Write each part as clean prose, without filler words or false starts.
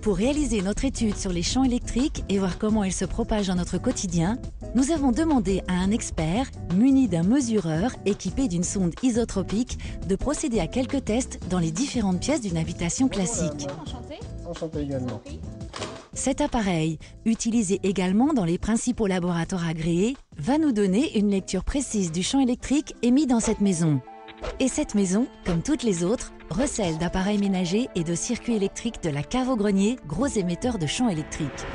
Pour réaliser notre étude sur les champs électriques et voir comment ils se propagent dans notre quotidien, nous avons demandé à un expert, muni d'un mesureur équipé d'une sonde isotropique, de procéder à quelques tests dans les différentes pièces d'une habitation classique. Enchanté. Enchanté également. Cet appareil, utilisé également dans les principaux laboratoires agréés, va nous donner une lecture précise du champ électrique émis dans cette maison. Et cette maison, comme toutes les autres, recèle d'appareils ménagers et de circuits électriques de la cave au grenier, gros émetteurs de champs électriques.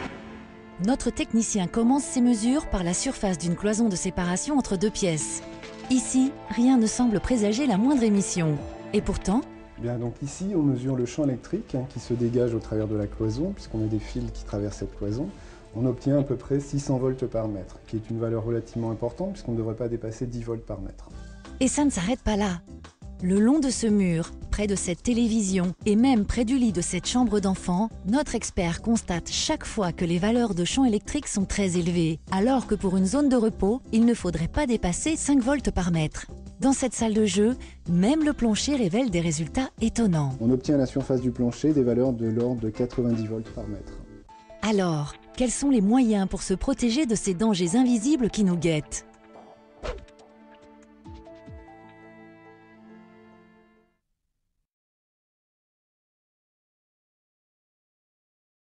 Notre technicien commence ses mesures par la surface d'une cloison de séparation entre deux pièces. Ici, rien ne semble présager la moindre émission. Et pourtant, Bien, donc ici, on mesure le champ électrique qui se dégage au travers de la cloison, puisqu'on a des fils qui traversent cette cloison. On obtient à peu près 600 volts par mètre, qui est une valeur relativement importante, puisqu'on ne devrait pas dépasser 10 volts par mètre. et ça ne s'arrête pas là. Le long de ce mur, près de cette télévision et même près du lit de cette chambre d'enfant, notre expert constate chaque fois que les valeurs de champ électrique sont très élevées, alors que pour une zone de repos, il ne faudrait pas dépasser 5 volts par mètre. Dans cette salle de jeu, même le plancher révèle des résultats étonnants. On obtient à la surface du plancher des valeurs de l'ordre de 90 volts par mètre. Alors, quels sont les moyens pour se protéger de ces dangers invisibles qui nous guettent ?